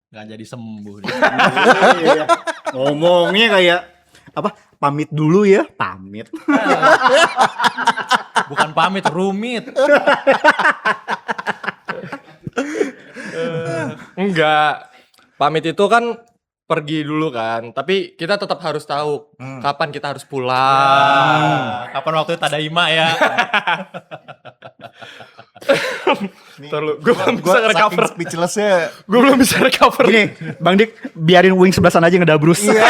Nggak jadi sembuh dia. Iya. Ngomongnya kayak apa? Pamit dulu ya, pamit. Bukan pamit, rumit. Enggak. Pamit itu kan pergi dulu kan, tapi kita tetap harus tahu kapan kita harus pulang. Kapan waktu Tadaima ya? Terlalu, gue belum bisa recover. Speechless-nya. Gue belum bisa recover. Gini, Bang Dik, biarin wing sebelasan aja ngedabrus. Iya.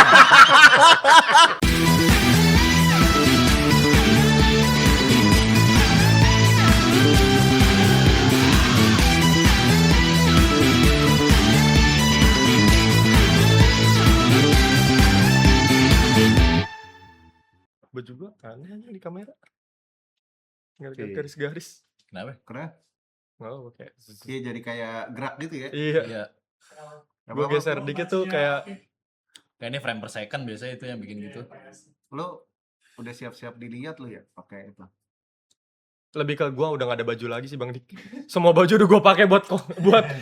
Baju gue aneh aja di kamera. Nggak ada garis-garis. Kenapa? Keren. Nggak apa kayak. Iya jadi kayak gerak gitu ya. Iya. Iya. Gue geser dikit tuh kayak. Kayak ini frame per second biasanya itu yang bikin gitu. Lo udah siap-siap dilihat lo ya pakai itu. Lebih ke gue udah gak ada baju lagi sih Bang Dik. Semua baju udah gue pakai buat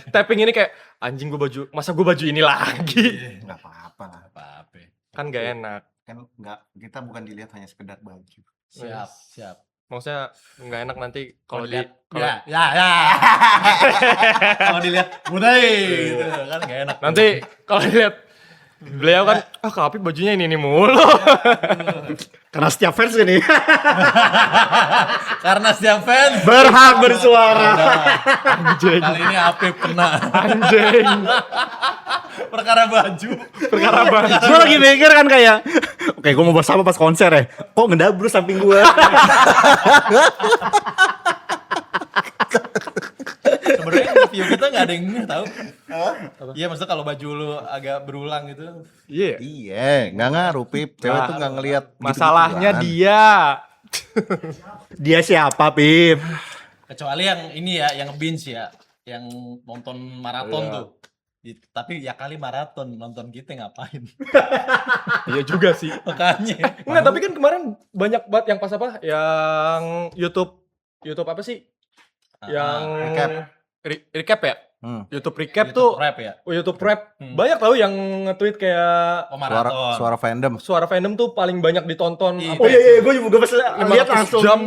tapping ini kayak anjing gue baju. Masa gue baju ini lagi? Nggak apa-apa lah. Apa-apa. Kan gak enak. Kan nggak, kita bukan dilihat hanya sekedar baju. Siap, siap. Maksudnya nggak enak nanti kalau dilihat, kalau ya. Kalau dilihat, budai gitu kan nggak enak. nanti kalau dilihat beliau kan Kak Apip bajunya ini mulu. Karena setiap fans ini Karena setiap fans berhak bersuara. Anjing. kali ini Apip kena Anjing. perkara baju. Gue lagi mikir kan kayak, oke, gue mau bahas apa pas konser ya? Kok ngedabrus samping gue? Sebenarnya review kita nggak ada yang ini tahu. Iya, maksudnya kalau baju lu agak berulang gitu. Iya. Iya, nggak ngaruh Pip. Cewek tuh nggak ngelihat. Masalahnya gitu-gituan. dia. Dia siapa, Pip? Kecuali yang ini ya, yang binge ya, yang nonton maraton Iya. tuh. Tapi ya kali maraton nonton kita ngapain? Iya juga sih. Makanya. Enggak, tapi kan kemarin banyak banget yang pas apa? Yang YouTube apa sih? Yang recap. Recap ya? YouTube recap YouTube tuh rap ya. YouTube rap. Banyak tau yang nge-tweet kayak Oh, maraton. Suara fandom. suara fandom tuh paling banyak ditonton. Iya. Apa Oh ya? iya, gue juga pas lihat 500 langsung. jam.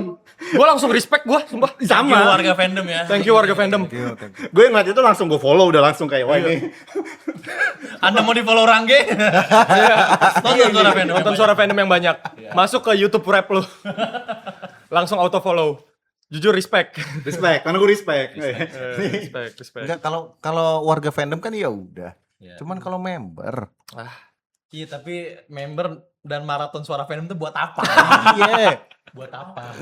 Gue langsung respect gue, sumpah. Thank you Sama. warga fandom ya. Thank you warga fandom. Thank you. Gue ngeliat itu langsung gue follow, udah langsung kayak, wah ini. Anda mau di follow Rangge? Nonton suara fandom. Nonton suara fandom yang banyak. Masuk ke YouTube rap lu. Langsung auto follow. Jujur respect. Respect, karena gue respect. Respect. Enggak, kalau warga fandom kan ya udah. Iya. Cuman kalau member. Iya, tapi member dan maraton suara fandom itu buat apa? Iya. Buat apa?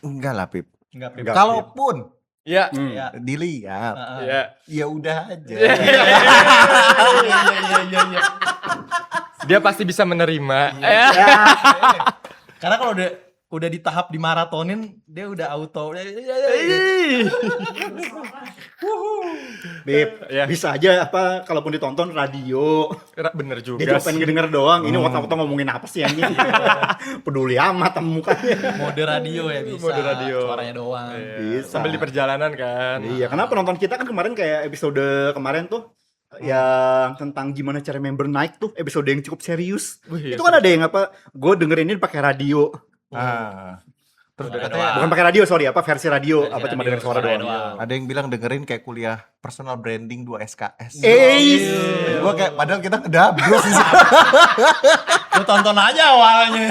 Enggak lah Pip. Enggak. Kalaupun Iya. Ya. dilihat, Iya. ya udah aja. Iya. Dia pasti bisa menerima. Karena kalau udah di tahap dimaratonin, dia udah auto. Beb, Ya. bisa aja apa kalaupun ditonton radio. Bener juga Dia cuma pengen sih. ngedenger doang. Ini waktu-waktu ngomongin apa sih anjing? Peduli amat sama mukanya. Mode radio ya bisa. Mode radio. Suaranya doang. Iya. Bisa. Sambil di perjalanan kan. Iya, karena penonton kita kan kemarin kayak episode kemarin tuh yang tentang gimana cara member naik tuh, episode yang cukup serius. Wih, iya, Itu kan ada yang apa? Gue dengerin ini pakai radio. Terus Suara katanya doang. Bukan pakai radio, sorry, apa versi radio, Versi apa cuma radio, denger suara suara doang. doang. ada yang bilang dengerin kayak kuliah personal branding 2 SKS. Iya. Gua kayak padahal kita ngedabrus sih. Lu tonton aja awalnya.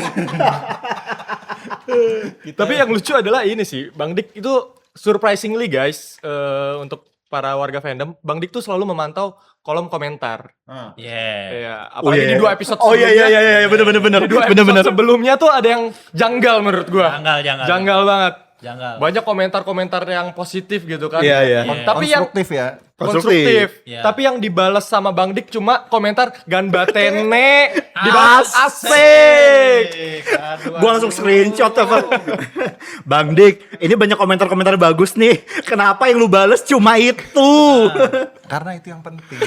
Tapi yang lucu adalah ini sih, Bang Dik itu surprisingly guys, untuk para warga fandom, Bang Dik tuh selalu memantau kolom komentar. Iya. Iya, apalagi di 2 episode Oh iya sebelumnya. iya bener. Di 2 episode sebelumnya tuh ada yang janggal menurut gua. Janggal. Janggal banget. Jangan. Banyak komentar-komentar yang positif gitu kan. Iya, iya. Tapi yang Konstruktif ya. konstruktif. Iya. Tapi yang dibalas sama Bang Dik cuma komentar ganbatene dibalas asik. Aduh. Gua langsung screenshot apa. Bang Dik, ini banyak komentar-komentar bagus nih. Kenapa yang lu bales cuma itu? Karena itu yang penting.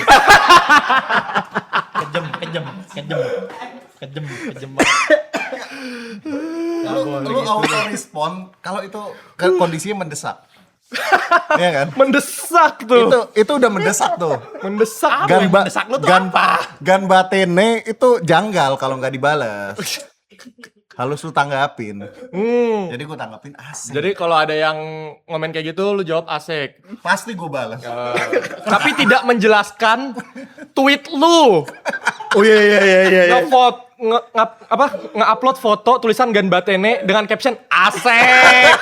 Kejem. Lu auto respon kalau itu kondisinya mendesak. Iya kan? Mendesak tuh. Itu udah mendesak tuh. Mendesak. Apa yang mendesak lu tuh apa? Gan batene itu janggal kalau nggak dibales. Halus lu tanggapin. Jadi gue tanggapin asik. Jadi kalau ada yang ngomen kayak gitu lu jawab asik. Pasti gue balas. Tapi tidak menjelaskan tweet lu. Oh iya. Nge-upload foto tulisan Gan Batene dengan caption asik.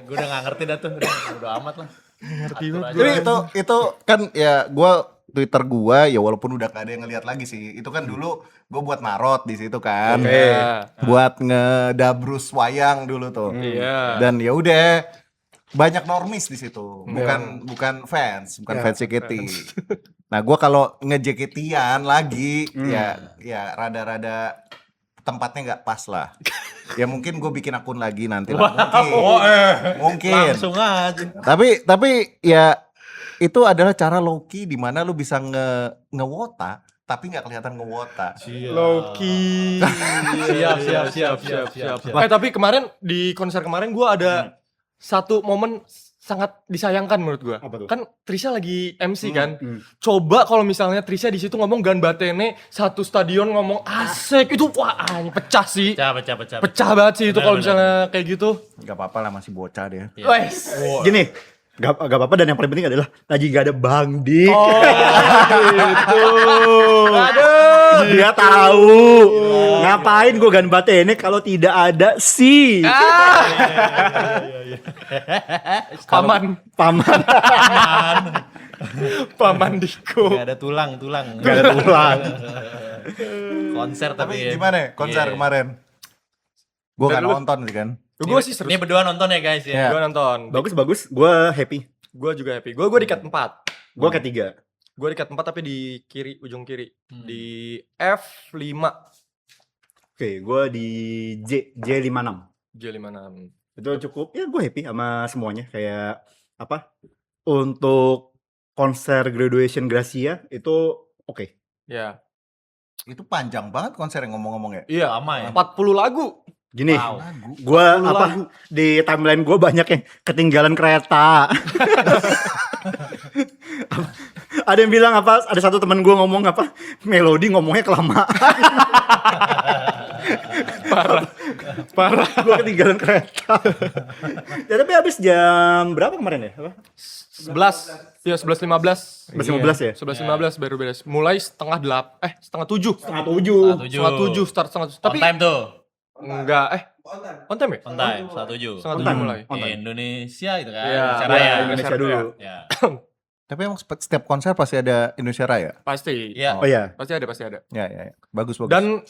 Gue udah gak ngerti dah tuh, udah amat lah. Ngerti Atur banget. aja. Jadi itu kan ya gue Twitter gue ya walaupun udah gak ada yang ngeliat lagi sih. Itu kan dulu gue buat marot di situ kan. Buat ngedabrus wayang dulu tuh. Iya. Dan ya udah banyak normis di situ. Bukan fans JKT. Nah, gue kalau nge-JKT-an lagi ya rada-rada tempatnya nggak pas lah. Ya mungkin gue bikin akun lagi nanti lah. Mungkin. Langsung aja. Tapi ya itu adalah cara low-key di mana lu bisa ngewota tapi nggak kelihatan ngewota. Loki. Siap. Tapi kemarin di konser kemarin gue ada satu momen sangat disayangkan menurut gue. Apa tuh? Kan Trisha lagi MC kan. Coba kalau misalnya Trisha di situ ngomong Gan Batene satu stadion ngomong asik itu wah pecah sih. Pecah. Pecah banget sih itu Benar, kalau benar. misalnya kayak gitu. Nggak apa-apa lah masih bocah dia. Iya. Wes. Gini, gak apa-apa dan yang paling penting adalah lagi gak ada Bang Dik. Oh gitu. Aduh. Dia tahu ngapain gue Gan Batene kalau tidak ada si Paman Diko. Gak ada tulang. gak ada tulang. Konser Tapi tapi gimana konser Iya. kemarin? Gue Dan nggak lu- nonton sih kan. Gue sih seru. Ini berdua nonton ya guys Iya. ya. Gue nonton. Bagus, gue happy. Gue juga happy. Gue di cat 4. Gue ketiga. Gue di cat 4 tapi di kiri, ujung kiri. Hmm. Di F5. Oke, gue di J56. J56. Itu cukup, ya gue happy sama semuanya. Kayak apa? Untuk konser graduation Gracia itu oke. Ya. Itu panjang banget konser yang ngomong-ngomong ya. Iya. Lama ya. 40 lagu. Gini, Wow. gue 40 apa lagu. di timeline gue banyak yang ketinggalan kereta. Ada yang bilang apa? Ada satu teman gue ngomong apa? Melodi ngomongnya kelamaan. Parah. Gue ketinggalan kereta. Ya tapi habis jam berapa kemarin ya? Apa? 11. Ya 11.15. 11.15 ya? 11.15 baru beres. Mulai setengah 7. Setengah tujuh. Setengah 7 start setengah 7. On Tapi time tuh. enggak on time ya? On time, 1:07. Setengah On 7 time. mulai. On time. Indonesia gitu kan. Iya, Indonesia buat Raya. Indonesia dulu. Ya. Tapi emang setiap konser pasti ada Indonesia Raya. Pasti. Iya. Oh iya. Pasti ada. Ya. Bagus. Dan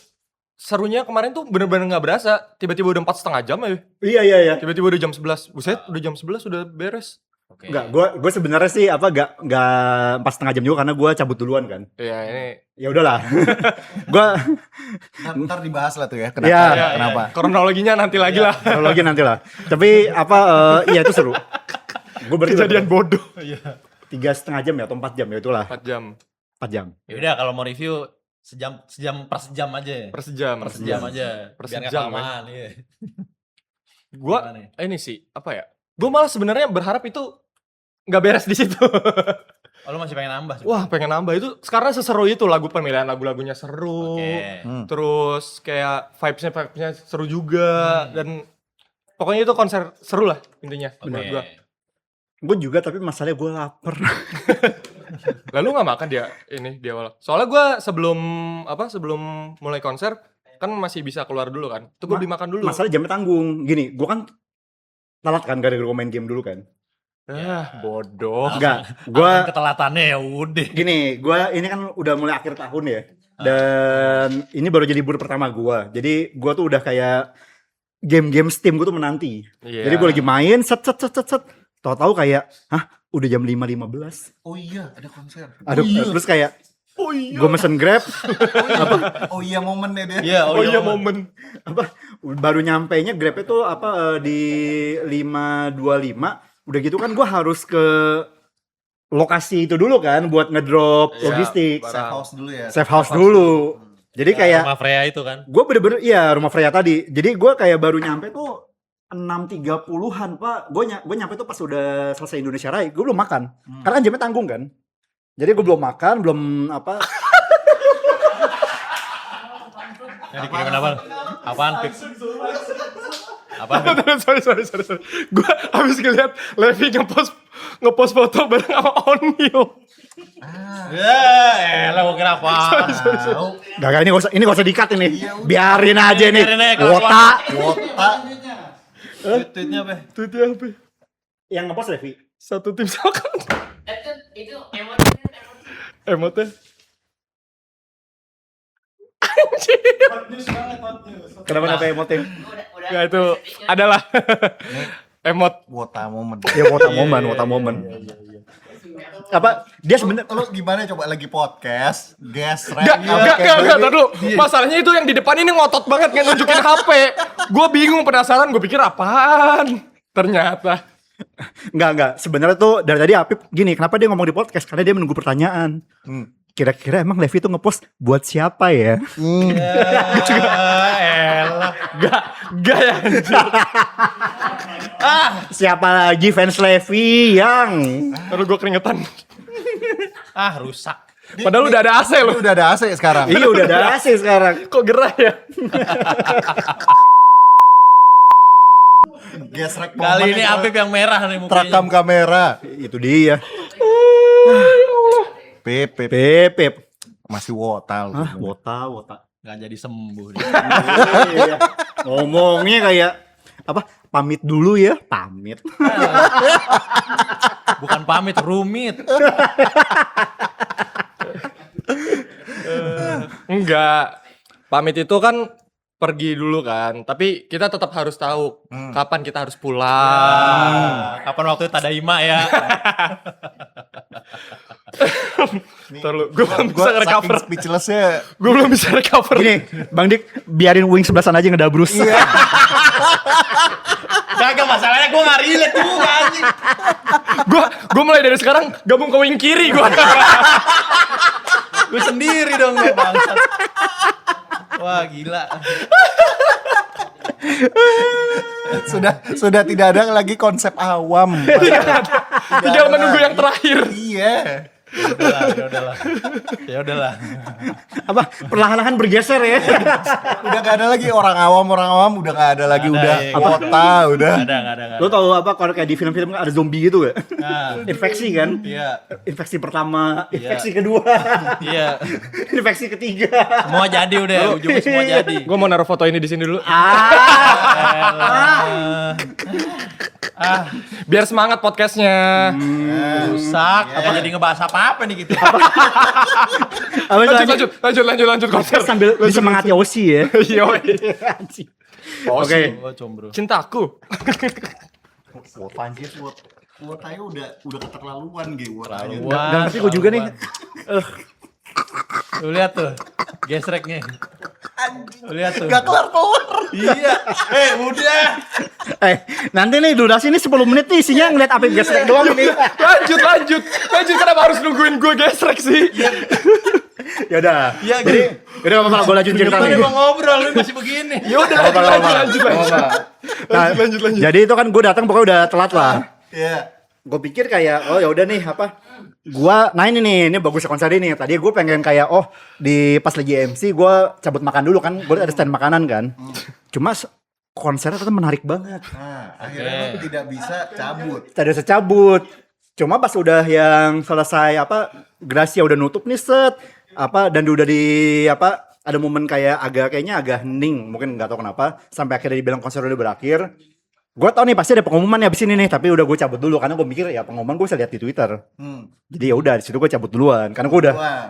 serunya kemarin tuh bener-bener nggak berasa. Tiba-tiba udah 4,5 jam ya. Iya. Tiba-tiba udah jam 11. Buset, udah jam 11 udah beres. Oke. Enggak, gue sebenarnya sih apa enggak pas setengah jam juga karena gue cabut duluan kan. Iya, ini Ya udahlah. Gue ntar dibahas lah tuh ya. Kenapa? Iya. Kenapa? kronologinya nanti lagi lah. kronologi nanti lah. Tapi apa iya itu seru. Gue berarti Kejadian bodoh. 3,5 jam ya atau 4 jam ya itulah 4 jam 4 jam. Ya udah kalau mau review sejam per sejam aja. per sejam. Per sejam aja. Per Biar nggak sejam, kelamaan, iya. Gua Gimana ya? ini sih apa ya? Gue malah sebenarnya berharap itu nggak beres di situ. Oh, lu masih pengen nambah? Wah, pengen nambah itu karena seseru itu pemilihan lagu-lagunya seru. Oke. Terus kayak vibes-nya seru juga dan pokoknya itu konser seru lah intinya menurut gua. Gue juga tapi masalahnya gue lapar. Lalu nggak makan dia ini di awal. Soalnya gua sebelum mulai konser kan masih bisa keluar dulu kan. Itu gua beli makan dulu. Masalah jamnya tanggung. Gini, gue kan telat kan gara-gara gue main game dulu kan. Bodoh. Enggak, gue Ketelatannya ya udah. gini, gue ini kan udah mulai akhir tahun ya. Dan ini baru jadi libur pertama gue. Jadi gue tuh udah kayak game-game Steam gue tuh menanti. Iya. Jadi gue lagi main set. Tahu-tahu kayak, udah jam 5.15. Oh iya, ada konser. Aduh, terus kayak gue mesen Grab, Oh iya momennya dia. Iya, Oh iya momen. baru nyampainya Grabnya tuh di 5.25. Udah gitu kan gue harus ke lokasi itu dulu kan buat ngedrop Iya, logistik. Safe house dulu ya. Safe house dulu. Jadi kayak Rumah Freya itu kan. gue bener-bener iya rumah Freya tadi. Jadi gue kayak baru nyampe tuh 6.30-an Pak. Gue nyampe tuh pas udah selesai Indonesia Raya. Gue belum makan. Karena kan jamnya tanggung kan. Jadi gue belum makan, belum apa. Yang dikirimin apa? Apaan, Pip? Apaan? sorry. Gue habis ngeliat Levi ngepost foto bareng sama Onyo. Ya, elah gua kira apa? Gak, ini gak usah di-cut ini. Biarin aja nih. Biarin aja, Wota. Tweetnya apa? Tweetnya apa? Yang ngepost Levi. Satu tim sama kan. Itu emotnya. Emotnya. Kenapa emotif? Ya itu adalah emot. Wota momen. Ya wota momen. Apa dia sebenarnya Lu gimana coba lagi podcast, gesrek. Enggak, dulu. Masalahnya itu yang di depan ini ngotot banget nunjukin HP. Gue bingung, penasaran, gue pikir apaan. Ternyata. Enggak. Sebenarnya tuh dari tadi Apip gini, kenapa dia ngomong di podcast? Karena dia menunggu pertanyaan. Kira-kira emang Levi tuh ngepost buat siapa ya? Elah. Gak ya anjir. Siapa lagi fans Levi yang Terus gue keringetan. Rusak. Padahal udah ada AC loh. Udah ada AC sekarang. iya udah ada AC sekarang. Kok gerah ya? Gesrek Kali ini Apip yang merah nih mukanya. terekam kamera. Itu dia. Pip. Pep. Masih wota lu. Wota. Gak jadi sembuh dia. Iya. Ngomongnya kayak apa? Pamit dulu ya, pamit. Bukan pamit, rumit. Enggak. Pamit itu kan pergi dulu kan. Tapi kita tetap harus tahu kapan kita harus pulang. Kapan waktu tadaima ya? Terlalu, gue belum bisa recover. Speechless-nya. Gue belum bisa recover. Gini, Bang Dik, biarin wing sebelah sana aja ngedabrus. Kagak, masalahnya gue gak relate juga anjing. Gue mulai dari sekarang gabung ke wing kiri gue. Gue sendiri dong gue bangsat. Wah gila. Sudah tidak ada lagi konsep awam. Tinggal menunggu yang terakhir. Iya. Ya udahlah. Apa? Perlahan-lahan bergeser ya. Udah gak ada lagi orang awam udah gak ada lagi, Nggak ada, udah iya. kota udah. Gak ada. Lo tau apa kalau kayak di film-film kan ada zombie gitu gak? Nah, Infeksi kan? iya. Infeksi pertama, Iya. infeksi kedua, Iya. infeksi ketiga. Semua jadi udah, ujungnya semua jadi. Gue mau naruh foto ini di sini dulu. Biar semangat podcastnya. Rusak. Apa jadi ngebahas apa nih gitu? Lanjut konser. Sambil disemangati Osi ya. Yoi. Oke. Oh, combro. Cintaku. Anjir, wotanya udah keterlaluan gitu. Terlaluan. Dan tapi gue juga nih. Lu lihat tuh. Gesreknya. Lu lihat tuh. Gak kelar. Iya. Udah. Nanti nih durasi ini 10 menit nih isinya ngeliat Apip gesrek doang nih. Lanjut. Kenapa harus nungguin gue gesrek sih? Ya udah. Iya, Jadi udah apa-apa gue lanjut cerita Kita nih. mau ngobrol, lu masih begini. Ya udah lanjut. Lanjut. Jadi itu kan gue datang pokoknya udah telat lah. Iya. Gue pikir kayak ya udah nih apa? Ini bagusnya konser ini. Tadi gue pengen kayak di pas lagi MC gue cabut makan dulu kan. Gue ada stand makanan kan. Cuma konsernya tetap menarik banget. Nah, akhirnya lu tidak bisa cabut. Tadi bisa cabut. Cuma pas udah yang selesai Gracia udah nutup nih dan udah ada momen kayaknya agak hening, mungkin nggak tahu kenapa sampai akhirnya dibilang konser udah berakhir. Gue tau nih pasti ada pengumuman ya abis ini nih, tapi udah gue cabut dulu karena gue mikir ya pengumuman gue bisa lihat di Twitter. Jadi ya udah di situ gue cabut duluan karena gue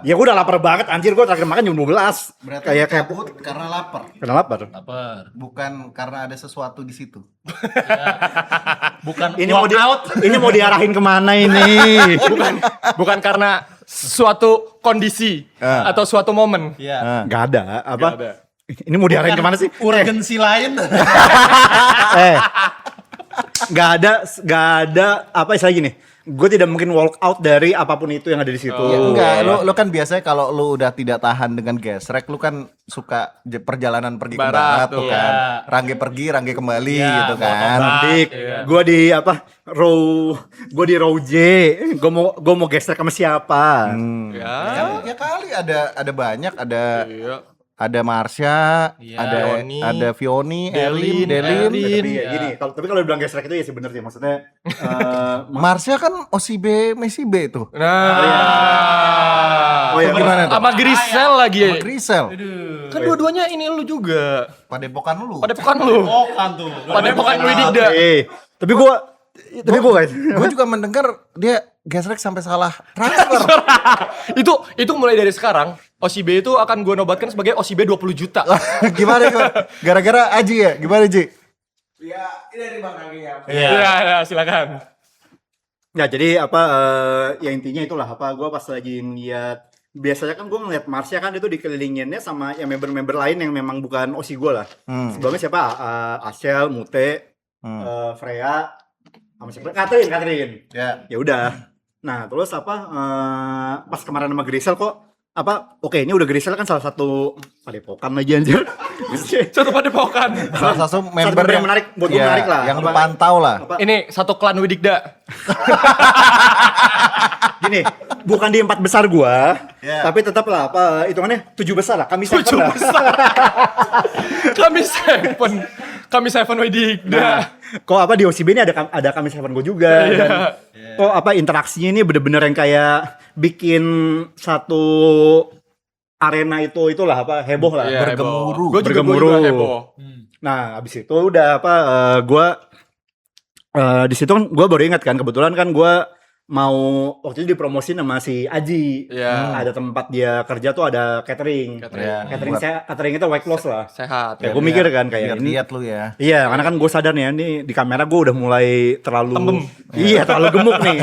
udah lapar banget anjir, gue terakhir makan jam 12. Berarti kayak cabut karena lapar. Karena lapar. Bukan karena ada sesuatu di situ. Bukan Ini walkout. ini mau diarahin kemana ini? Bukan karena suatu kondisi atau suatu momen. Iya. Gak ada Nggak ada. Ini mau diarahin kemana sih? Urgensi lain. Gak ada istilah gini. gue tidak mungkin walk out dari apapun itu yang ada di situ. Ya, enggak, lu kan biasanya kalau lu udah tidak tahan dengan gesrek, lu kan suka perjalanan pergi ke Barat barat tuh. tuh kan. Iya. Rangge pergi, Rangge kembali Iya, gitu kan. Dik, gue di gue di row J, gue mau gesrek sama siapa? Ya. Ya kali ada banyak, Iya. ada Marsha, Iya. ada Vioni, Delin, Delin. Erin. Tapi ya gini, tapi kalau bilang gesrek itu ya sebenarnya maksudnya Marsha kan OCB Messi B tuh. Nah. Oh ya Gimana tuh? Sama Grisel lagi. Sama Grisel. Kan dua-duanya ini lu juga. Padepokan lu. Padepokan lu. Pokan tuh. Padepokan lu Dikda. tapi gue guys, Gue juga mendengar dia gesrek sampai salah transfer. itu mulai dari sekarang OCB itu akan gue nobatkan sebagai OCB 20 juta. Gimana? Gara-gara Aji ya? Gimana Ji? Ya, ini dari Bang Kaki ya. Iya, silakan. ya jadi apa ya intinya itulah apa gue pas lagi ngeliat biasanya kan gue ngeliat Marsha kan itu dikelilinginnya sama ya member-member lain yang memang bukan OC gue lah. Sebelumnya siapa? Ashel, Mute, Freya, sama siapa? Catherine. Ya udah. Nah terus apa? Pas kemarin sama Grisel kok apa? Oke ini udah Grisel kan salah satu padepokan lagi anjir. Satu padepokan. Salah satu member yang menarik, buat gue ya, menarik lah. yang lu Apa- pantau lah. apa- Ini satu klan Widikda. Gini, bukan di 4 besar gua, Ya. tapi tetap lah apa hitungannya 7 besar lah. Kami 7 lah. Kami Seven Widikda. Nah, kok apa di OCB ini ada kami Seven Go juga dan kok apa interaksinya ini bener-bener yang kayak bikin satu arena itulah apa heboh lah. Iya, bergemuruh. Gue juga Bergemuruh. heboh. Nah, abis itu udah apa gua di situ kan gua baru ingat kan kebetulan kan gua mau waktu itu dipromosin sama si Aji. Iya. Ada tempat dia kerja tuh ada catering. Catering. Catering saya catering itu weight loss lah. Sehat. Ya, gue mikir kan kayak ini. Lihat lu ya. Iya, karena kan gue sadar nih, ini di kamera gue udah mulai terlalu Iya, terlalu gemuk nih.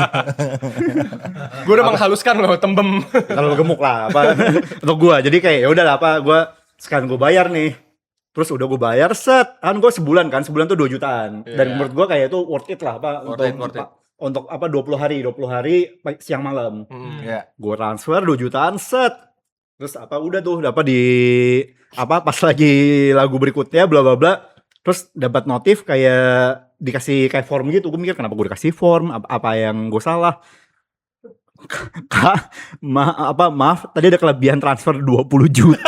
Gue udah menghaluskan loh tembem. Terlalu gemuk lah apa untuk gue. Jadi kayak ya udah lah apa gue sekarang gue bayar nih. Terus udah gue bayar set. Kan gue sebulan tuh 2 jutaan. Dan Iya. menurut gue kayak itu worth it lah apa Worth it. untuk apa 20 hari siang malam. Ya. Gue transfer 2 jutaan set. Terus apa udah tuh dapat di apa pas lagi lagu berikutnya bla bla bla. Terus dapat notif kayak dikasih kayak form gitu. Gue mikir kenapa gue dikasih form, apa yang gue salah. Kak, maaf tadi ada kelebihan transfer 20 juta.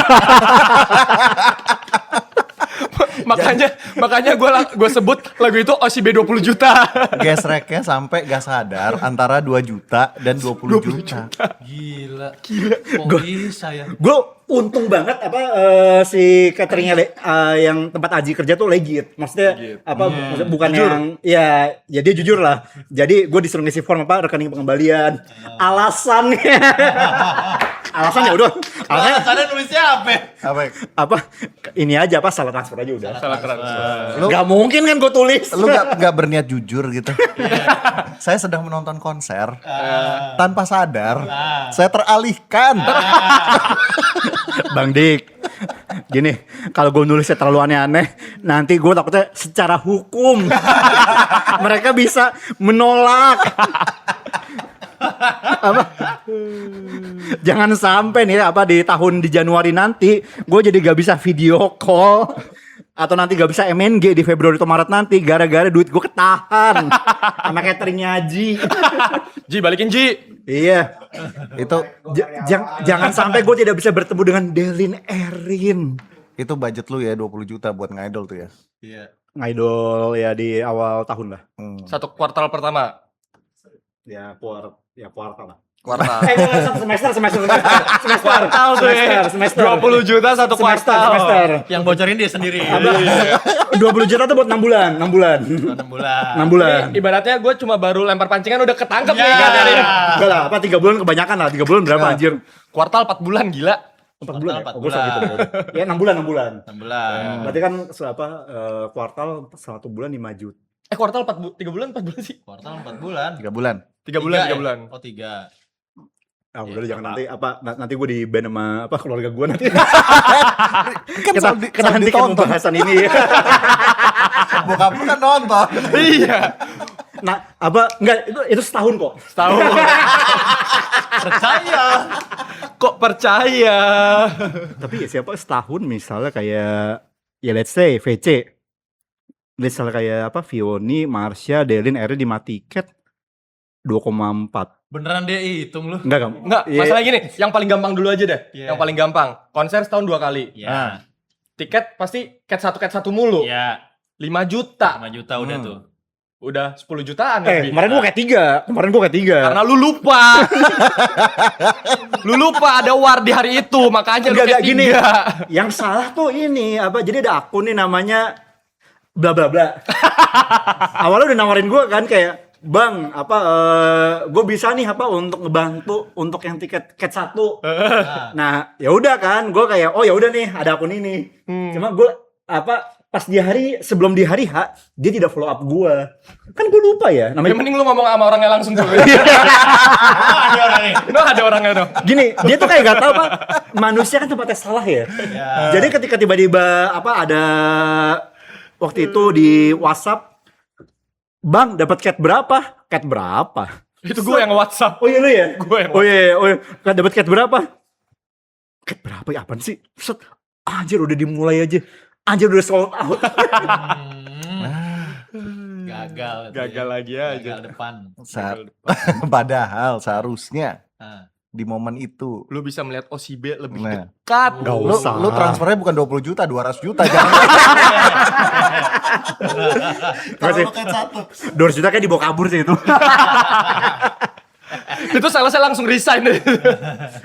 makanya gue sebut lagu itu OCB 20 juta. Gesreknya sampai gak sadar antara 2 juta dan 20 juta. Gila. Kok bisa ya? Gue untung banget apa si cateringnya yang tempat Aji kerja tuh legit. Maksudnya apa maksudnya bukan Jujur. yang ya dia jujur lah. Jadi gue disuruh ngisi form apa rekening pengembalian. Alasannya alasannya udah Alasannya nulisnya apa? apa ini aja apa salah transfer aja udah. Salah transfer. Lu Gak mungkin kan gue tulis. lu gak berniat jujur gitu. Saya sedang menonton konser tanpa sadar saya teralihkan. Bang Dik, gini, kalau gue nulisnya terlalu aneh-aneh, nanti gue takutnya secara hukum mereka bisa menolak. Apa? Jangan sampai nih apa di Januari nanti gue jadi gak bisa video call atau nanti gak bisa MNG di Februari atau Maret nanti gara-gara duit gue ketahan sama cateringnya Aji. Ji, balikin Ji. Iya. Itu Jangan sampai gue tidak bisa bertemu dengan Delin Erin. itu budget lu ya 20 juta buat ngidol tuh ya. Iya. Ngidol ya di awal tahun lah. Satu kuartal pertama. Ya kuartal lah. Kuartal. semester. Kuartal tuh ya. Semester. 20 juta satu kuartal. Semester. Yang bocorin dia sendiri. 20 juta tuh buat 6 bulan. 6 bulan. 6 bulan. Ibaratnya gue cuma baru lempar pancingan udah ketangkep Ya. nih kan. Enggak lah, apa 3 bulan kebanyakan lah. 3 bulan berapa anjir? Kuartal 4 bulan gila. 4 bulan. Empat Oh, gua salah bulan. gitu. Ya 6 bulan. 6 bulan. Berarti kan kuartal 1 bulan 5 juta. Kuartal 3 bulan 4 bulan sih. Kuartal 4 bulan. 3 bulan. 3 bulan, 3 ya? bulan. Oh 3. Ah udah jangan nanti nanti gue di ban sama keluarga gue nanti. Kan kita hentikan pembahasan ini. Bokap lu kan nonton. Iya. Nah, apa enggak itu setahun kok. Tahu. Percaya. Kok percaya? Tapi ya siapa setahun misalnya kayak ya let's say VC. Misalnya kayak apa Vioni, Marsha, Delin, Erin di tiket 2,4. Beneran dia hitung lu. Enggak kamu. Enggak, Iya. masalah gini, yang paling gampang dulu aja deh. Iya. Yang paling gampang. Konser setahun 2 kali. Ya. Tiket pasti cat 1 mulu. Ya. 5 juta. 5 juta udah tuh. Udah 10 jutaan lebih. Kemarin gua kayak 3. Kemarin gua kayak 3. Karena lu lupa. Lu lupa ada war di hari itu, makanya lu Enggak kayak gini. 3. Yang salah tuh ini apa? Jadi ada akun nih namanya bla bla bla. Awalnya udah nawarin gua kan kayak Bang, apa gue bisa nih apa untuk ngebantu untuk yang tiket cat 1. Nah, ya udah kan, gue kayak oh ya udah nih ada akun ini. Cuma gue apa pas sebelum di hari H dia tidak follow up gue. Kan gue lupa ya Ya namanya. mending lu ngomong sama orangnya langsung tuh. Ada orang nih. Lu ada orangnya tuh. Gini, dia tuh kayak gak tahu apa manusia kan tempatnya salah ya. Jadi ketika tiba-tiba apa ada waktu itu di WhatsApp Bang, dapat cat berapa? Cat berapa? Itu gue yang WhatsApp. Oh iya lu ya? Gue yang Oh iya, dapat cat berapa? Cat berapa ya apaan sih? Set, anjir udah dimulai aja. Anjir udah sold out. Gagal. tuh Gagal ya. lagi aja. Gagal depan. Padahal seharusnya Nah. di momen itu Lu bisa melihat OCB lebih Nah. dekat. Gak lu, usah. lu transfernya bukan 20 juta, 200 juta jangan. Kalau lu kayak 1. 200 juta kayak dibawa kabur sih itu. Itu saya langsung resign deh.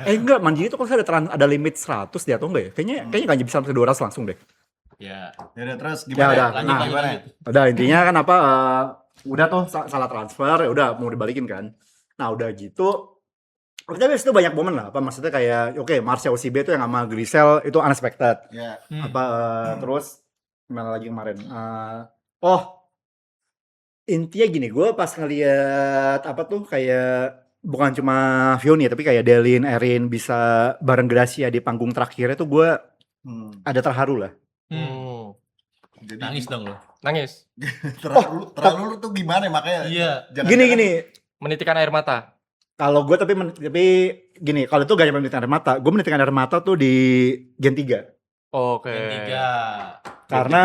Enggak, Mandiri itu kalau saya ada limit 100 dia atau enggak ya? Kayaknya nggak bisa sampai 200 langsung deh. Ya. Ya udah terus Ya gimana? udah. Lanjut, Nah, lanjut, lanjut. Udah intinya kan apa udah tuh salah transfer ya udah mau dibalikin kan. Nah, udah gitu kita habis itu banyak momen lah apa maksudnya kayak oke Marsha OCB itu yang sama Grisel itu unexpected. Ya. Apa terus gimana lagi kemarin? Oh intinya gini gue pas ngeliat apa tuh kayak bukan cuma Vioni tapi kayak Delin, Erin bisa bareng Gracia di panggung terakhirnya tuh gue ada terharu lah. Jadi Nangis dong lu. Nangis. terlalu lu tuh gimana makanya? Iya. Gini Menitikan air mata. kalau gue tapi gini kalau itu gak nyampe menitikkan air mata gue menitikkan air mata tuh di Gen 3 Oke. Yang 3. karena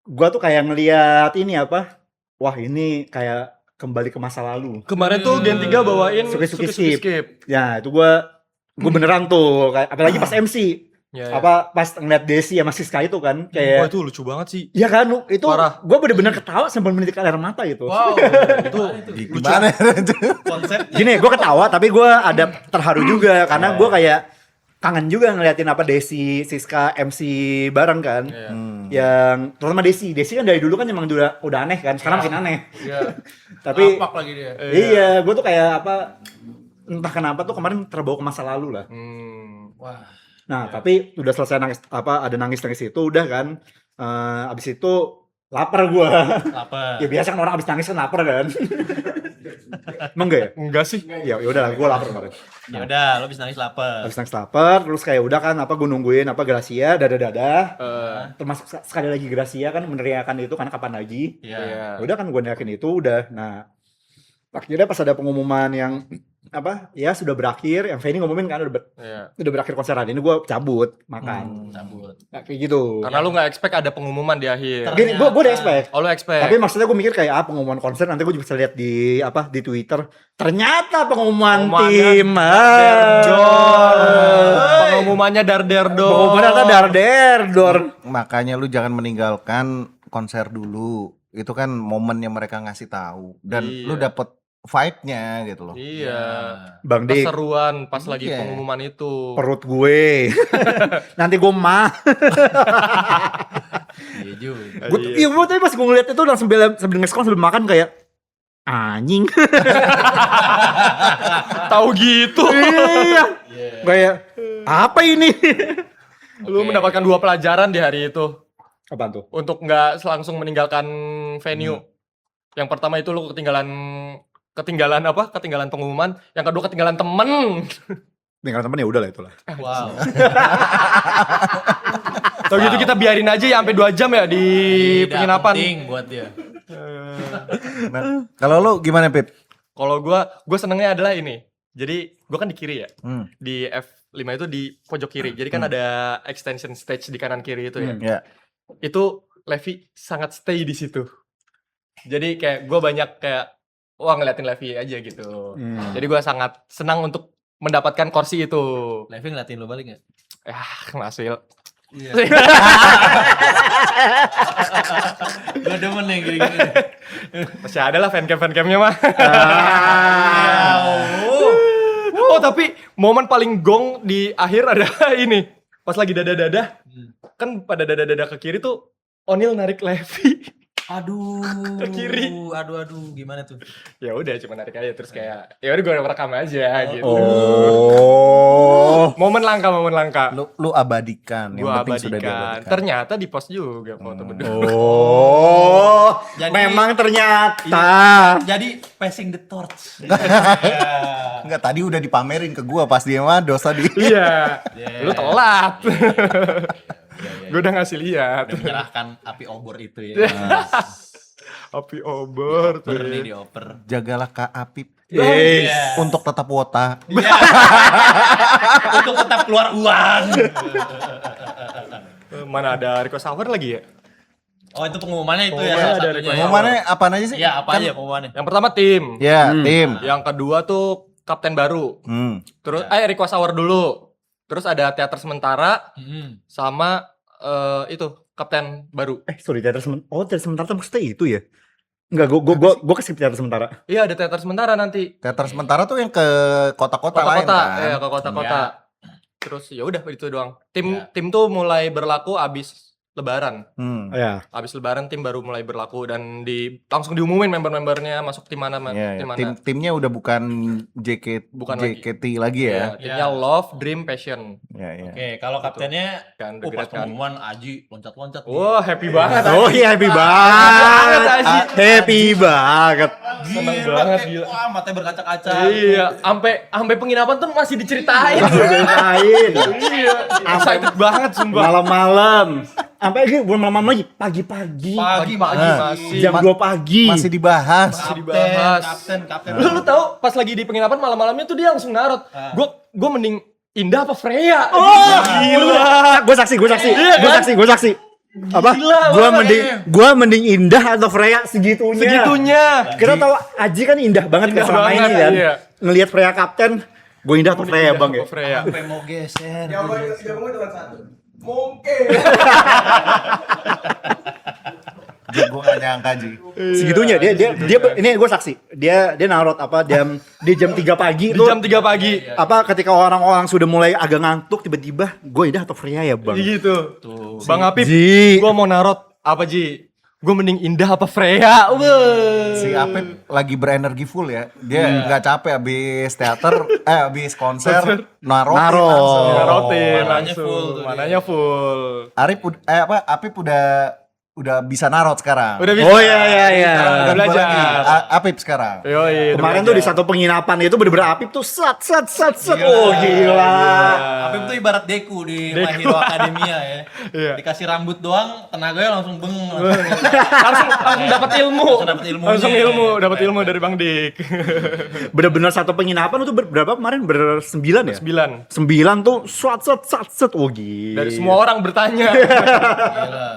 gue tuh kayak ngeliat ini apa wah ini kayak kembali ke masa lalu. Kemarin tuh Gen 3 bawain Suki-suki Suki-suki skip. Ya itu gue beneran tuh kayak apalagi pas MC Ya, apa pas ngeliat Desi sama Siska itu kan Wah kayak itu lucu banget sih. ya kan lu itu Parah. gue bener-bener ketawa sambil menitikkan air mata gitu. Wow. itu Gimana? konsep. Gini gue ketawa tapi gue ada terharu juga karena gue kayak kangen juga ngeliatin apa Desi Siska MC bareng kan. Iya. Yang terutama Desi kan dari dulu kan emang udah aneh kan sekarang makin aneh. Iya. Tapi Lapak lagi dia. iya gue tuh kayak apa entah kenapa tuh kemarin terbawa ke masa lalu lah. Wah. Nah, tapi udah selesai nangis ada nangis-nangis itu udah kan. Abis itu lapar gua. Lapar. Ya biasa kan orang abis nangis kan lapar kan. Emang enggak ya? Enggak sih. Ya udah gua lapar kemarin. Ya udah, lo bisa nangis lapar. Abis nangis lapar terus kayak udah kan apa gua nungguin apa Gracia dadah. Termasuk sekali lagi Gracia kan meneriakan itu karena kapan lagi. Iya. Udah kan gua neriakin itu udah. Nah, akhirnya pas ada pengumuman yang apa ya sudah berakhir yang Feni ngumumin kan udah berakhir konser hari ini gue cabut makan Cabut. nah, kayak gitu Karena lu nggak expect ada pengumuman di akhir. gini gue udah expect Oh lu expect. tapi maksudnya gue mikir kayak pengumuman konser nanti gue juga bisa lihat di apa di Twitter ternyata pengumuman tim Pengumumannya dar-der-dor. pengumuman ternyata dar-der-dor Makanya lu jangan meninggalkan konser dulu. Itu kan momen yang mereka ngasih tahu dan Iya. lu dapet vibe-nya gitu loh. Iya. Bang Dik Keseruan pas lagi Iya. pengumuman itu. perut gue nanti gue mah Iya juga. gue tapi pas gue ngeliat itu langsung sambil nge-scroll sambil makan kayak anjing Tahu gitu. iya kayak apa ini Lu mendapatkan 2 pelajaran di hari itu apaan tuh untuk nggak langsung meninggalkan venue. Yang pertama itu lu ketinggalan apa? Ketinggalan pengumuman. Yang kedua ketinggalan temen. tinggal temen ya udah lah itulah Wow. Tahu gitu kita biarin aja ya sampai 2 jam ya di Tidak penginapan. penting buat dia. Nah, kalau lu gimana Pip? Kalau gue senengnya adalah ini. Jadi gue kan di kiri ya. Hmm. Di F5 itu di pojok kiri. Jadi kan ada extension stage di kanan kiri itu ya. Ya. Itu Levi sangat stay di situ. Jadi kayak gue banyak kayak wah ngeliatin Levi aja gitu. Jadi gue sangat senang untuk mendapatkan kursi itu. Levi ngeliatin lo balik gak? Ya, hasil. Gue demen nih gini-gini. Masih ada lah fancam-fancamnya mah. Oh tapi momen paling gong di akhir ada ini. Pas lagi dada-dada, kan pada dada-dada ke kiri tuh O'Neal narik Levi. Aduh. Ke kiri. Aduh, gimana tuh? Ya udah cuma narik aja terus kayak ya udah gue rekam aja gitu. Oh. Momen langka. Lu abadikan. Yang Gua penting sudah abadikan. diabadikan. Ternyata di post juga foto berdua. Oh. Jadi- Memang ternyata. Jadi passing the torch. Enggak, tadi udah dipamerin ke gua pas dia mados tadi. Iya. Yeah. Lu telat. Gue udah ngasih lihat. Udah menyerahkan api obor itu ya. Api obor tuh. Ber nih dioper. Jagalah Kak Apip Iya. untuk tetap wota. Iya. Untuk tetap keluar uang. Mana ada request hour lagi ya? Oh itu pengumumannya itu ya Pengumumannya salah ada satunya. Pengumumannya apaan aja sih? Iya apa Kan- aja pengumumannya? Yang pertama tim. Ya, tim. Yang kedua tuh kapten baru. Terus request hour dulu. Terus ada teater sementara sama itu kapten baru. Sorry, teater sementara tuh maksudnya itu ya? Enggak, gua kesip teater sementara. Iya ada teater sementara nanti. Teater sementara tuh yang ke kota-kota lain Kota-kota, kan. ya ke kota-kota. Terus ya udah itu doang. Ya. Tim tuh mulai berlaku abis Lebaran. Ya. Abis Lebaran tim baru mulai berlaku dan langsung diumumin member-membernya masuk tim mana, Iya, tim iya. mana. Timnya udah bukan Bukan lagi. JKT lagi ya. Timnya Love, Dream, Passion. Iya, iya. Oke, kalau kaptennya Kan pas Great kan. pengumuman Aji loncat-loncat. Wah, happy banget. Oh Aji. iya, happy banget, banget. Aji. Happy banget. Seneng banget, gila. Wah, matanya berkaca-kaca. Iya, sampai penginapan tuh masih diceritain. Ceritain. Iya, excited banget sumpah. Malam-malam. Sampai lagi bukan malam-malam lagi, pagi-pagi. Pagi masih Jam 2 pagi. Masih dibahas. dibahas. Kapten. Lu tahu pas lagi di penginapan malam-malamnya tuh dia langsung narot. Gua mending Indah apa Freya? Oh, gila. Gue saksi. Iya kan? Gue saksi. Apa? Gila, Gua mending Indah atau Freya segitunya. Segitunya. Kita tahu Aji kan indah banget Indah kan selama banget, ini kan. iya. Ngelihat Freya kapten, gue indah atau Freya bang ya. Freya. Sampai mau geser. Gue gak nyangka Ji. Segitunya dia ini gue saksi. Dia narot apa di jam 3 pagi Di tuh. jam 3 pagi. Apa ketika orang-orang sudah mulai agak ngantuk tiba-tiba gue indah atau Freya ya bang. Gitu. Bang Apip, Ji. gua mau narot apa Ji? Gue mending Indah apa Freya? Si Apip lagi berenergi full ya. Dia nggak capek abis teater, abis konser, narotin Narot. langsung. Narotin mananya langsung. full tuh dia. Mananya full. Apip udah bisa narot sekarang. Udah bisa. Oh iya. Udah Udah belajar. Apip sekarang. Yoi, Kemarin tuh di satu penginapan itu bener-bener Apip tuh set. Oh gila. Apip tuh ibarat Deku di My Hero Academia ya. Iya. Dikasih rambut doang, tenaganya langsung beng. langsung dapat ilmu. Langsung dapet ilmunya. Langsung dapat ilmu dari Bang Dik. Bener-bener satu penginapan itu berapa kemarin? Bersembilan ya? 9. 9 tuh set. Oh gila. Dari semua orang bertanya. Gila.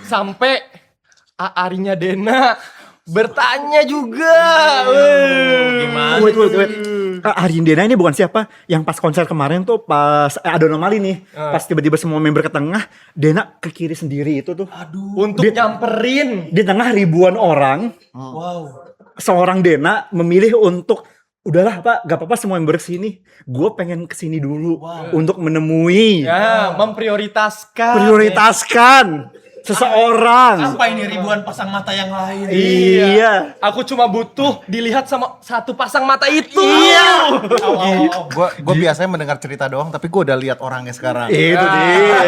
Sampai Arinya Dena bertanya juga. Gimana? Wait. Arindena ini bukan siapa? Yang pas konser kemarin tuh pas ada anomali nih. Pas tiba-tiba semua member ke tengah, Dena ke kiri sendiri itu tuh. Untuk Dia- nyamperin. Di tengah ribuan orang, Wow. seorang Dena memilih untuk udahlah Pak, gak apa-apa semua member kesini. Gue pengen kesini dulu untuk menemui, Ya, memprioritaskan. prioritaskan seseorang. Apa ini ribuan pasang mata yang lain? Iya. Aku cuma butuh dilihat sama satu pasang mata itu. Iya. Gue biasanya mendengar cerita doang, tapi gue udah lihat orangnya sekarang. Itu dia.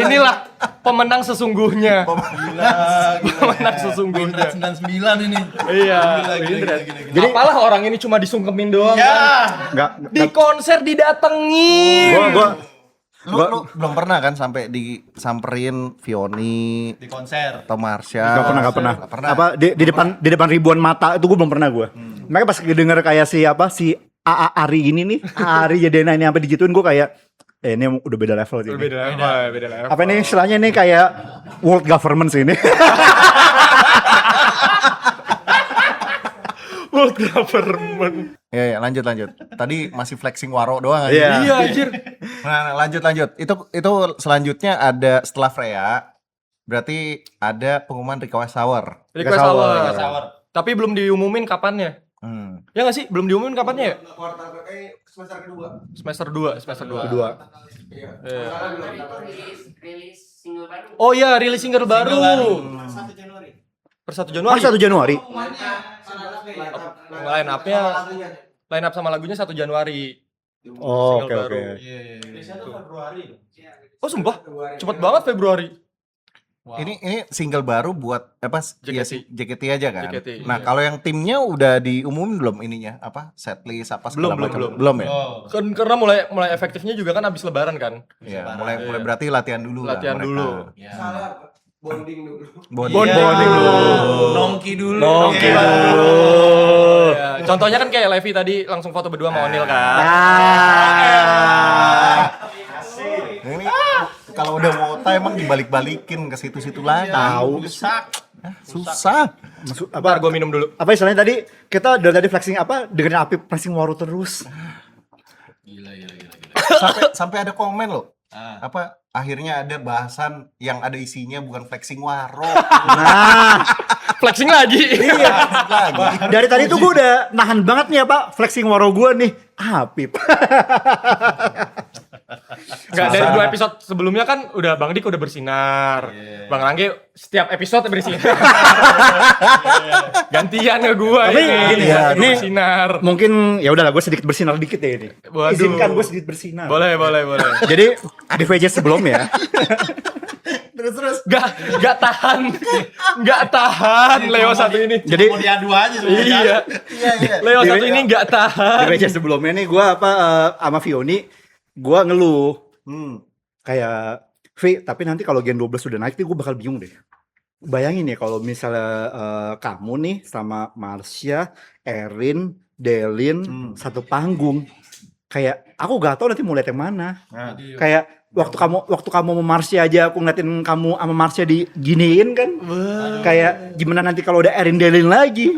Inilah pemenang sesungguhnya. Pemenang sesungguhnya. 99 ini. Iya. Gila. Jadi Apalah orang ini cuma disungkemin doang. Ya. nggak Di konser didatengin. gua Lu belum pernah kan sampai disamperin Vioni Di konser. atau Marsha? Gak pernah. Nggak pernah. Apa di depan ribuan mata itu gue belum pernah gue. Makanya pas denger kayak si AA Ari ini nih, Ari Yadena ini sampai digituin gue kayak ini udah beda level sih. Beda level. Apa ini istilahnya nih kayak world government sih ini. World government. Ya, lanjut. Tadi masih flexing Waro doang aja. Iya. Iya anjir. Nah, lanjut. Itu selanjutnya ada setelah Freya, berarti ada pengumuman request hour. Request hour. Tapi belum diumumin kapannya. Hmm. Ya nggak sih? Belum diumumin kapannya ya? Semester kedua. Semester 2. Kedua. Iya. rilis single baru. Oh iya, rilis single baru. Per 1 Januari. Oh, 1 Januari. Line up sama lagunya 1 Januari. Oh, Single oke baru. oke. Biasanya tuh Februari. Oh sumpah? Cepet banget Februari. Ini single baru buat apa? JKT. Iya sih, JKT aja kan. JKT, Nah, iya. kalau yang timnya udah diumumin belum ininya? Apa? Setlist apa segala Belum, macam? belum. Belum ya? Oh. Kan karena mulai efektifnya juga kan abis lebaran kan. Iya, Lebaran. mulai berarti latihan dulu Latihan lah mereka. dulu. Ya. Bonding dulu. Bonding. Bonding dulu. Nongki dulu. Nongki Iya. dulu. Ya, contohnya kan kayak Levi tadi langsung foto berdua sama Onil kan. Ini kalau udah wota emang dibalik-balikin ke situ-situ lagi. Tahu. Susah. Maksud Ntar apa? gue minum dulu. Apa istilahnya tadi kita dari tadi flexing apa dengerin Apip flexing Waro terus. Gila. Sampai ada komen loh. Ah. Apa akhirnya ada bahasan yang ada isinya bukan flexing Waro. Nah, Flexing lagi. iya. lagi. Dari tadi tuh gue udah nahan banget nih apa flexing Waro gue nih. Apip. Enggak, dari 2 episode sebelumnya kan udah Bang Dik udah bersinar. Bang Rangge setiap episode bersinar. Gantian ke gua Tapi ini. gini Gua ya, ini- bersinar. Mungkin ya udahlah gue sedikit bersinar dikit ya ini. Waduh. Izinkan gue sedikit bersinar. Boleh. Jadi di VJ sebelum ya. Terus Gak tahan Leo satu ini. Jadi Mau diadu aja sebenarnya. Iya. Leo Di- satu ini gak di tahan. VJ sebelumnya nih gue apa sama Vioni gue ngeluh kayak V tapi nanti kalau Gen 12 sudah naik nih gue bakal bingung deh. Bayangin ya kalau misalnya kamu nih sama Marsha, Erin, Delin satu panggung. Kayak aku gak tahu nanti mau lihat yang mana. Kayak waktu kamu sama Marsha aja aku ngeliatin kamu sama Marsha diginiin kan. Kayak gimana nanti kalau udah Erin Delin lagi.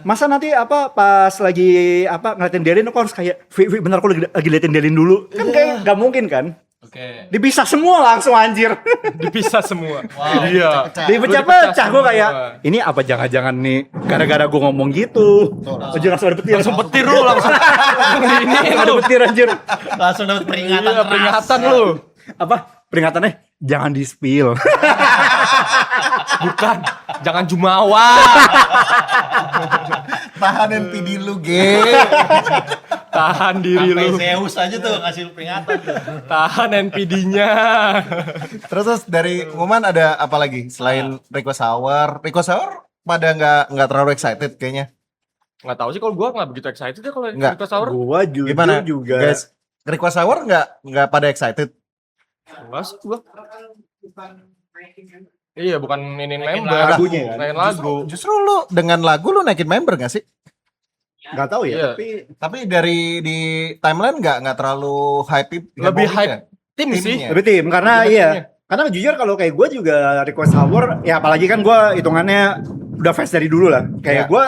Masa nanti apa pas lagi apa ngeliatin Delin aku harus kayak Vi bentar aku lagi liatin Delin dulu. Kan kayak gak mungkin kan. Oke. Dipisah semua langsung anjir. Dipisah semua. Wow, Iya. Dipecah-pecah gue semua. kayak ini apa jangan-jangan nih gara-gara gue ngomong gitu. Ujung langsung ada petir. Langsung petir lu langsung. Ini Ada lu. petir anjir. Langsung dapat peringatan. Iya, peringatan lu. Apa? Peringatannya jangan di-spill. Bukan. Jangan jumawa. tahan NPD lu, Ge. Tahan diri Sampai lu. Zeus aja tuh ngasih peringatan tuh. Tahan NPD-nya. Terus dari pengumuman ada apa lagi selain request hour? Request hour pada nggak terlalu excited kayaknya. Nggak tahu sih kalau gua nggak begitu excited ya kalau Nggak. request hour. Gua jujur Gimana juga. guys? Request hour nggak pada excited? Enggak sih gua. Iya, bukan ini Naikin member. lagunya kan? Naikin lagu. Justru lu dengan lagu lu naikin member nggak sih? Nggak tahu ya, Iya. tapi Tapi di timeline nggak terlalu hype. Lebih heboh hype ya? tim sih. Timnya. lebih tim karena Lebih iya. timnya. Karena jujur kalau kayak gue juga request hour ya apalagi kan gue hitungannya udah fans dari dulu lah. Kayak Iya. gue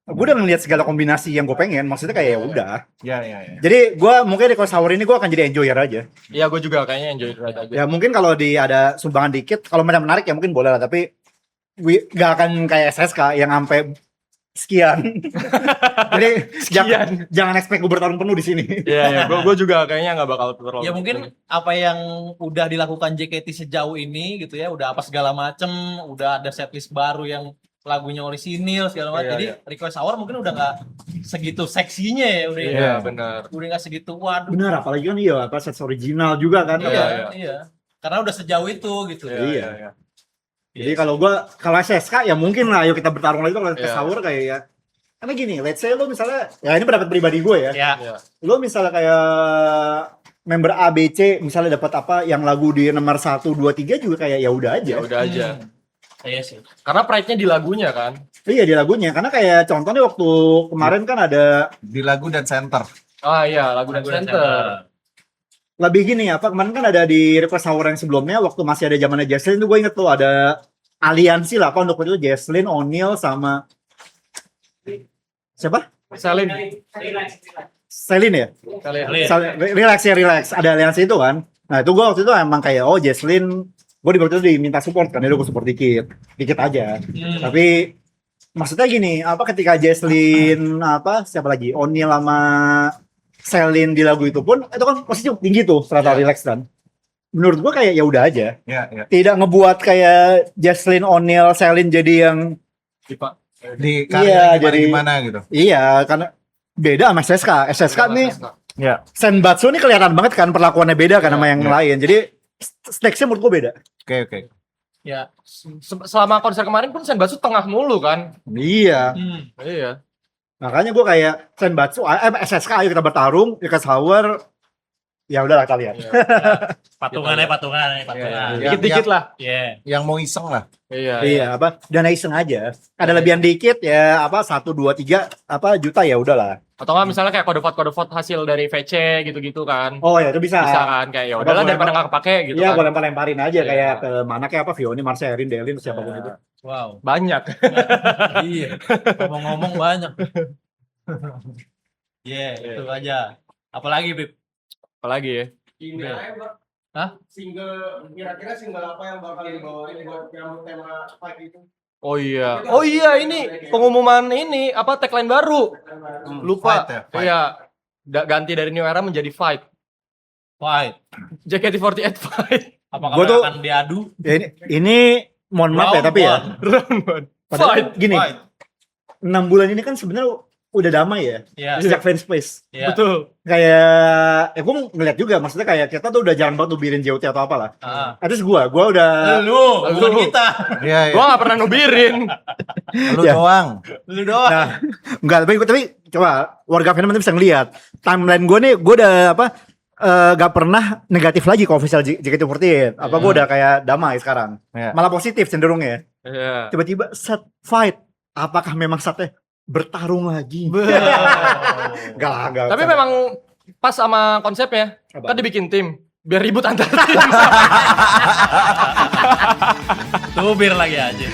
udah ngeliat segala kombinasi yang gue pengen. Maksudnya kayak ya udah. Ya. Jadi gue mungkin request hour ini gue akan jadi enjoyer aja. Iya, gua juga kayaknya enjoy ride aja. Ya mungkin kalau ada sumbangan dikit, kalau macam menarik ya mungkin boleh lah. Tapi gak akan kayak SSK yang sampai sekian. Jadi jangan expect gue bertarung penuh di sini. Iya, gua juga kayaknya nggak bakal terlalu. Ya mungkin apa yang udah dilakukan JKT sejauh ini gitu ya, udah apa segala macem, udah ada setlist baru yang lagunya orisinil segala macam. Iya, Jadi iya. request hour mungkin udah nggak segitu seksinya ya, udah Iya, benar. udah nggak segitu waduh. Bener, apalagi kan iya apa set original juga kan. Iya. Karena udah sejauh itu gitu. Iya. Jadi kalau SSK ya mungkin lah, ayo kita bertarung lagi kalau request Iya. hour kayak ya. Karena gini, let's say lo misalnya, ya ini pendapat pribadi gue ya. Ya. Iya. Lo misalnya kayak member A B C misalnya dapat apa yang lagu di nomor 1 2 3 juga kayak ya udah aja. Ya udah aja. Iya sih. Karena pride-nya di lagunya kan. Iya di lagunya karena kayak contohnya waktu kemarin kan ada Di lagu dan center. Ah iya, lagu dan center. lebih gini apa kemarin kan ada di Request Hour yang sebelumnya waktu masih ada zamannya Jesslyn tuh gue inget tuh ada aliansi lah apa untuk itu Jesslyn, O'Neal sama siapa? Salin. Selin ya? Salin. Relax ya relax ada aliansi itu kan. Nah itu gue waktu itu emang kayak oh Jesslyn gue di waktu itu diminta support kan udah gue support dikit aja. Tapi maksudnya gini apa ketika Jesslyn apa siapa lagi O'Neal sama Selin di lagu itu pun itu kan pasti cukup tinggi tuh ternyata relax kan. Menurut gua kayak ya udah aja. Ya. Tidak ngebuat kayak Jesslyn O'Neal Selin jadi yang Dipa. Di Iya, karya jadi- gimana gitu. iya karena beda sama SSK nih Ya. Senbatsu nih kelihatan banget kan perlakuannya beda kan sama yang Iya. lain. Jadi stakes-nya menurut gua beda. Oke. Ya. Selama konser kemarin pun Senbatsu tengah mulu kan. Iya. Iya. Makanya gua kayak Senbatsu SSK ayo kita bertarung Request Hour ya udahlah kalian. Patungan. Iya. Dikit-dikit lah. Iya. Yang mau iseng lah. Iya. Iya apa dana iseng aja. Ada lebihan dikit ya apa 1 2 3 apa juta ya udahlah. Atau nggak misalnya kayak kode vote hasil dari VC gitu-gitu kan. Oh ya itu bisa. Bisa kan kayak ya Apa, udahlah boleh daripada nggak kepake gitu Iya, kan. gue lempar-lemparin aja Iya. kayak ke mana kayak apa Vioni, Marcerin, Delin siapapun itu. Wow. Banyak. Iya. Ngomong-ngomong banyak. Iya, itu aja. Apalagi, Bib? Apalagi ya. Ini aja, Hah? single kira-kira single apa yang bakal dibawain buat yang tema fight itu? Oh iya ini pengumuman ini apa tagline baru. Lupa. Fight ya, fight. Iya. Ganti dari New Era menjadi Fight. Fight. JKT48 Fight. Apakah Gua tuh- akan diadu? Ya, ini mohon maaf ya Round tapi ya. one. Round one. Padahal Fight. gini, Fight. 6 bulan ini kan sebenarnya udah damai ya. Iya. Sejak fanspace. Iya. Betul. Kayak gue ngeliat juga maksudnya kayak kita tuh udah jarang banget nubirin JOT atau apalah. Ah. At least gue udah Lu, bukan Lu. kita. Iya. Gua nggak pernah nubirin. Lu Ya. doang. Lu doang. nah, enggak tapi coba warga fandom nanti bisa ngeliat timeline gue nih gue udah apa gak pernah negatif lagi ke official JKT48. Apa gue udah kayak damai sekarang. Iya. Malah positif cenderungnya. Iya. Tiba-tiba set fight. Apakah memang setnya bertarung lagi? Enggak lah, enggak. Tapi memang pas sama konsepnya. Apa? Kan dibikin tim biar ribut antar tim. Tuh bir lagi aja.